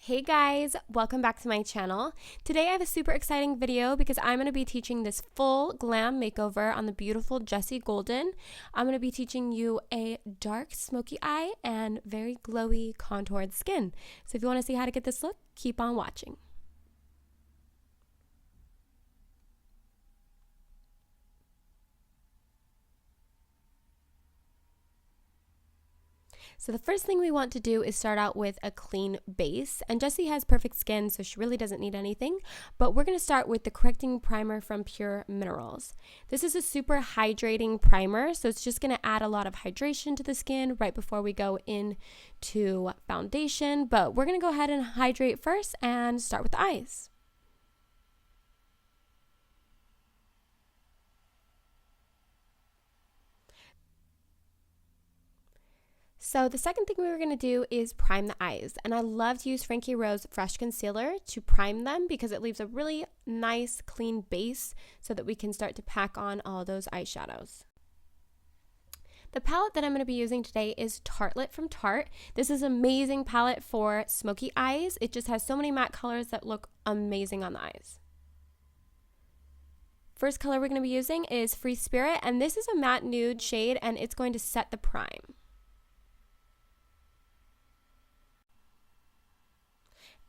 Hey guys, welcome back to my channel. Today I have a super exciting video because I'm going to be teaching this full glam makeover on the beautiful Jessie Golden. I'm going to be teaching you a dark smoky eye and very glowy contoured skin. So if you want to see how to get this look, keep on watching. So the first thing we want to do is start out with a clean base, and Jessie has perfect skin, so she really doesn't need anything, but we're going to start with the Correcting Primer from Pure Minerals. This is a super hydrating primer, so it's just going to add a lot of hydration to the skin right before we go into foundation, but we're going to go ahead and hydrate first and start with the eyes. So the second thing we were going to do is prime the eyes, and I love to use Frankie Rose Fresh Concealer to prime them because it leaves a really nice clean base so that we can start to pack on all those eyeshadows. The palette that I'm going to be using today is Tartelette from Tarte. This is an amazing palette for smoky eyes. It just has so many matte colors that look amazing on the eyes. First color we're going to be using is Free Spirit, and this is a matte nude shade, and it's going to set the prime.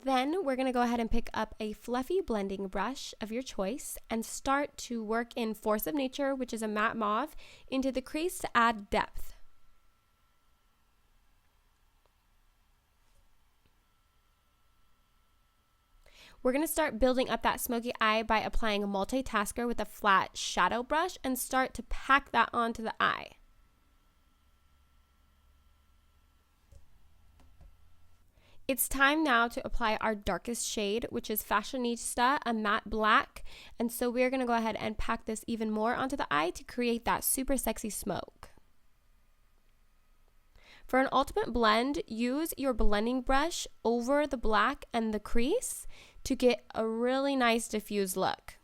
Then we're going to go ahead and pick up a fluffy blending brush of your choice and start to work in Force of Nature, which is a matte mauve, into the crease to add depth. We're going to start building up that smoky eye by applying a multitasker with a flat shadow brush and start to pack that onto the eye. It's time now to apply our darkest shade, which is Fashionista, a matte black. And so we're going to go ahead and pack this even more onto the eye to create that super sexy smoke. For an ultimate blend, use your blending brush over the black and the crease to get a really nice diffused look.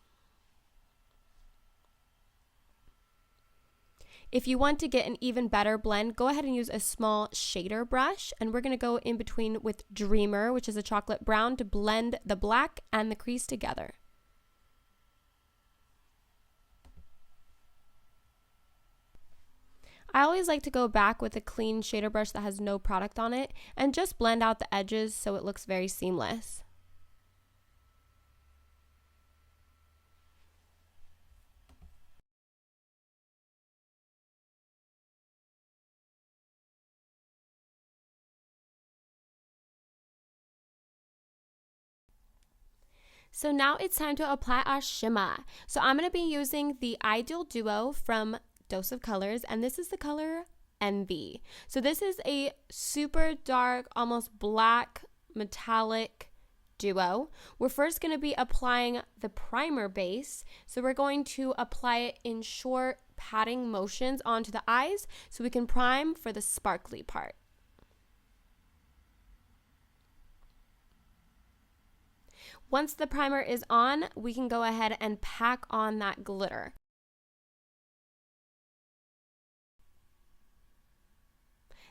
If you want to get an even better blend, go ahead and use a small shader brush, and we're going to go in between with Dreamer, which is a chocolate brown, to blend the black and the crease together. I always like to go back with a clean shader brush that has no product on it and just blend out the edges so it looks very seamless. So now it's time to apply our shimmer. So I'm going to be using the Ideal Duo from Dose of Colors, and this is the color Envy. So this is a super dark, almost black, metallic duo. We're first going to be applying the primer base. So we're going to apply it in short patting motions onto the eyes so we can prime for the sparkly part. Once the primer is on, we can go ahead and pack on that glitter.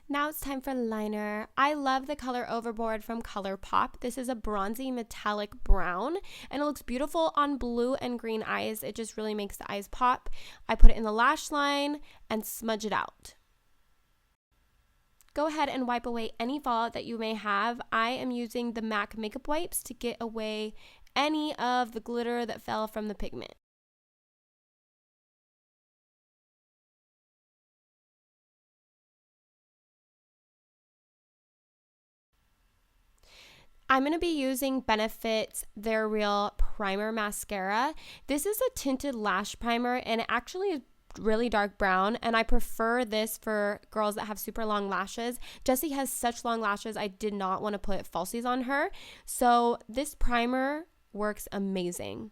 Now it's time for liner. I love the color Overboard from ColourPop. This is a bronzy metallic brown, and it looks beautiful on blue and green eyes. It just really makes the eyes pop. I put it in the lash line and smudge it out. Go ahead and wipe away any fallout that you may have. I am using the MAC makeup wipes to get away any of the glitter that fell from the pigment. I'm going to be using Benefit's They're Real Primer Mascara. This is a tinted lash primer, and it actually is really dark brown, and I prefer this for girls that have super long lashes. Jessie has such long lashes, I did not want to put falsies on her, so this primer works amazing.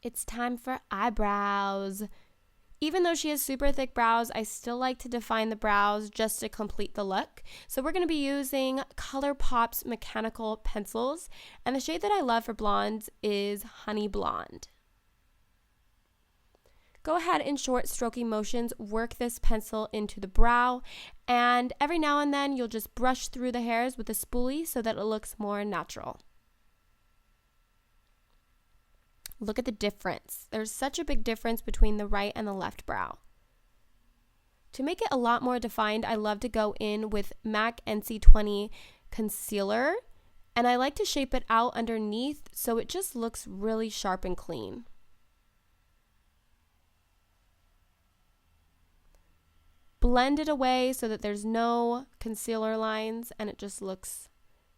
It's time for eyebrows. Even though she has super thick brows, I still like to define the brows just to complete the look. So we're going to be using ColourPop's mechanical pencils, and the shade that I love for blondes is Honey Blonde. go ahead in short strokey motions, work this pencil into the brow, and every now and then you'll just brush through the hairs with a spoolie so that it looks more natural. Look at the difference. There's such a big difference between the right and the left brow. To make it a lot more defined, I love to go in with MAC NC20 concealer, and I like to shape it out underneath so it just looks really sharp and clean. Blend it away so that there's no concealer lines and it just looks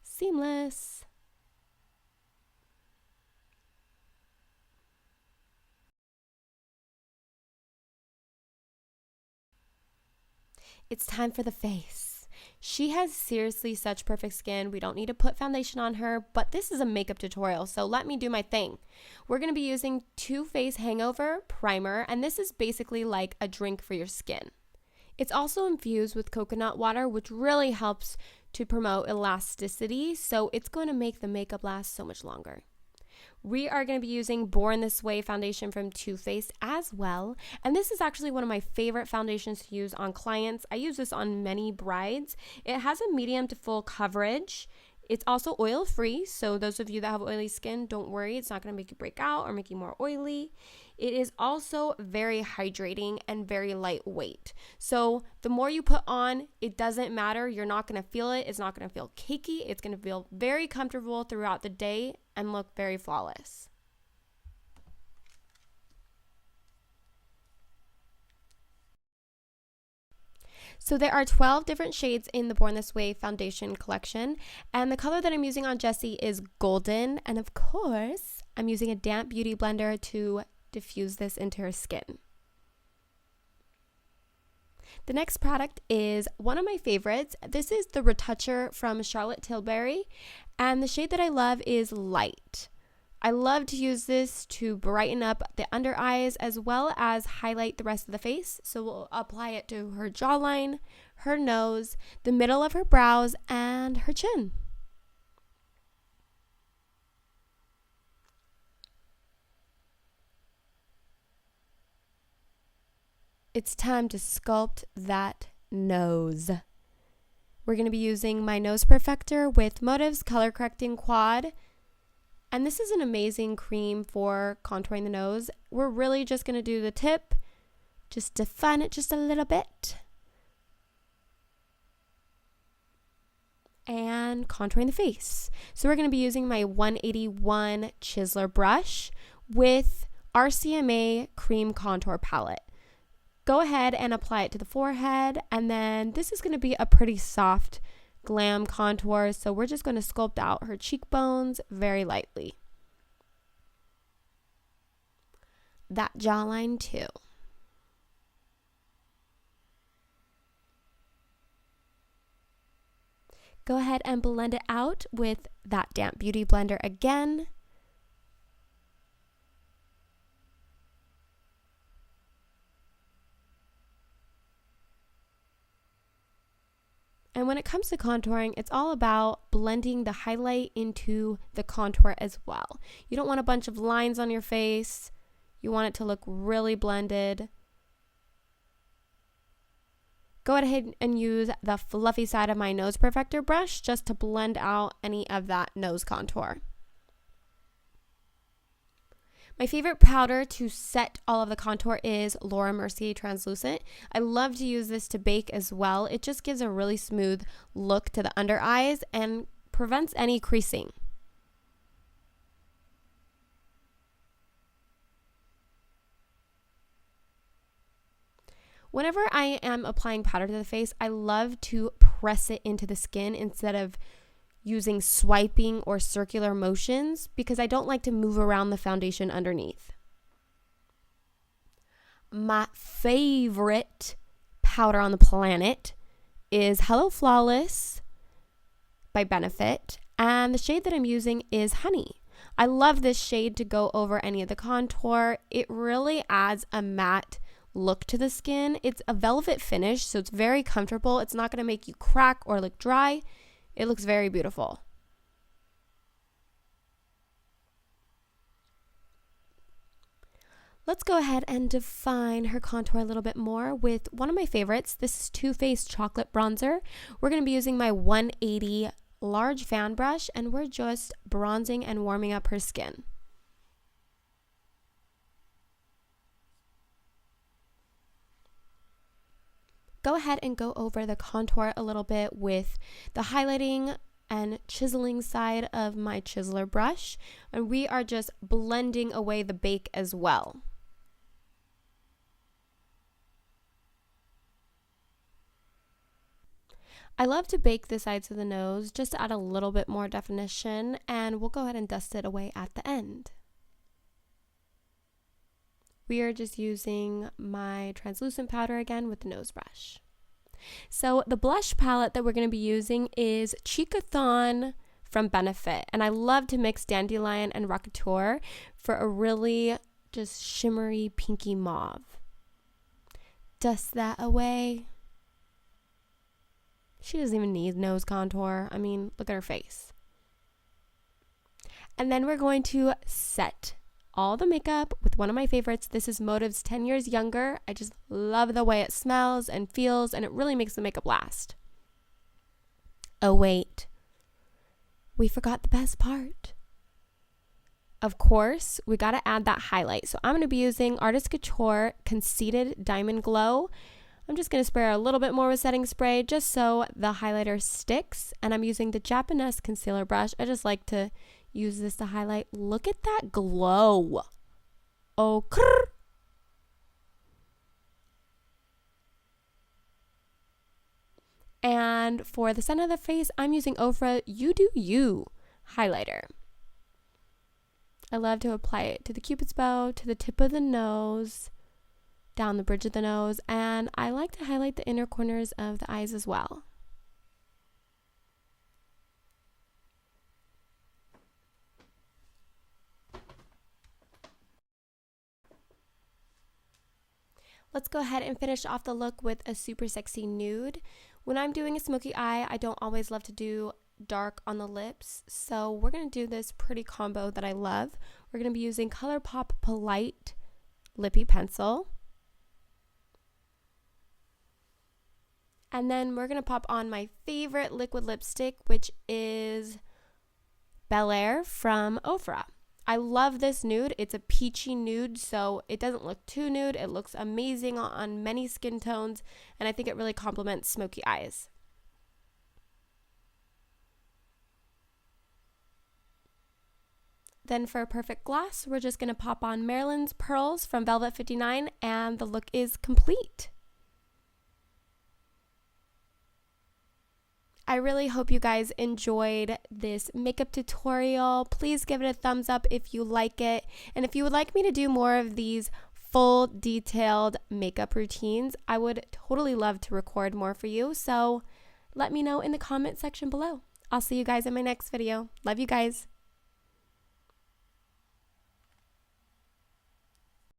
seamless. It's time for the face. She has seriously such perfect skin. We don't need to put foundation on her, but this is a makeup tutorial, so let me do my thing. We're going to be using Too Faced Hangover Primer, and this is basically like a drink for your skin. It's also infused with coconut water, which really helps to promote elasticity, so it's going to make the makeup last so much longer. We are going to be using Born This Way foundation from Too Faced as well, and this is actually one of my favorite foundations to use on clients. I use this on many brides. It has a medium to full coverage. It's also oil free, so those of you that have oily skin, don't worry, it's not going to make you break out or make you more oily. It is also very hydrating and very lightweight. So the more you put on, it doesn't matter. You're not going to feel it. It's not going to feel cakey. It's going to feel very comfortable throughout the day and look very flawless. So there are 12 different shades in the Born This Way foundation collection, and the color that I'm using on Jessie is golden, and of course I'm using a damp beauty blender to diffuse this into her skin. The next product is one of my favorites. This is the Retoucher from Charlotte Tilbury, and the shade that I love is Light. I love to use this to brighten up the under eyes as well as highlight the rest of the face. So we'll apply it to her jawline, her nose, the middle of her brows, and her chin. It's time to sculpt that nose. We're going to be using my Nose Perfector with Motives Color Correcting Quad. And this is an amazing cream for contouring the nose. We're really just going to do the tip, just define it just a little bit. And contouring the face. So we're going to be using my 181 Chiseler brush with RCMA Cream Contour Palette. Go ahead and apply it to the forehead, and then this is going to be a pretty soft glam contour, so we're just going to sculpt out her cheekbones very lightly. That jawline too. Go ahead and blend it out with that damp beauty blender again. And when it comes to contouring, it's all about blending the highlight into the contour as well. You don't want a bunch of lines on your face. You want it to look really blended. Go ahead and use the fluffy side of my Nose Perfector brush just to blend out any of that nose contour. My favorite powder to set all of the contour is Laura Mercier Translucent. I love to use this to bake as well. It just gives a really smooth look to the under eyes and prevents any creasing. Whenever I am applying powder to the face, I love to press it into the skin instead of using swiping or circular motions because I don't like to move around the foundation underneath. My favorite powder on the planet is Hello Flawless by Benefit, and the shade that I'm using is Honey. I love this shade to go over any of the contour. It really adds a matte look to the skin. It's a velvet finish, so it's very comfortable. It's not going to make you crack or look dry. It looks very beautiful. Let's go ahead and define her contour a little bit more with one of my favorites. This is Too Faced Chocolate Bronzer. We're going to be using my 180 large fan brush, and we're just bronzing and warming up her skin. Go ahead and go over the contour a little bit with the highlighting and chiseling side of my chiseler brush, and we are just blending away the bake as well. I love to bake the sides of the nose just to add a little bit more definition, and we'll go ahead and dust it away at the end. We are just using my translucent powder again with the nose brush. So the blush palette that we're going to be using is Cheekathon from Benefit, and I love to mix Dandelion and Rockateur for a really just shimmery pinky mauve. Dust that away. She doesn't even need nose contour. I mean, look at her face. And then we're going to set all the makeup with one of my favorites. This is Motive's 10 Years Younger. I just love the way it smells and feels, and it really makes the makeup last. Oh wait, we forgot the best part. Of course, we got to add that highlight. So I'm going to be using Artist Couture Conceited Diamond Glow. I'm just going to spray a little bit more with setting spray just so the highlighter sticks. And I'm using the Japanese concealer brush. I just like to use this to highlight. Look at that glow. Oh, krrr. And for the center of the face, I'm using Ofra You Do You highlighter. I love to apply it to the Cupid's bow, to the tip of the nose, down the bridge of the nose, and I like to highlight the inner corners of the eyes as well. Let's go ahead and finish off the look with a super sexy nude. When I'm doing a smoky eye, I don't always love to do dark on the lips, so we're going to do this pretty combo that I love. We're going to be using ColourPop Polite Lippy Pencil. And then we're going to pop on my favorite liquid lipstick, which is Bel Air from Ofra. I love this nude. It's a peachy nude, so it doesn't look too nude. It looks amazing on many skin tones, and I think it really complements smoky eyes. Then for a perfect gloss, we're just going to pop on Marilyn's Pearls from Velvet 59, and the look is complete. I really hope you guys enjoyed this makeup tutorial. Please give it a thumbs up if you like it. And if you would like me to do more of these full detailed makeup routines, I would totally love to record more for you. So let me know in the comment section below. I'll see you guys in my next video. Love you guys.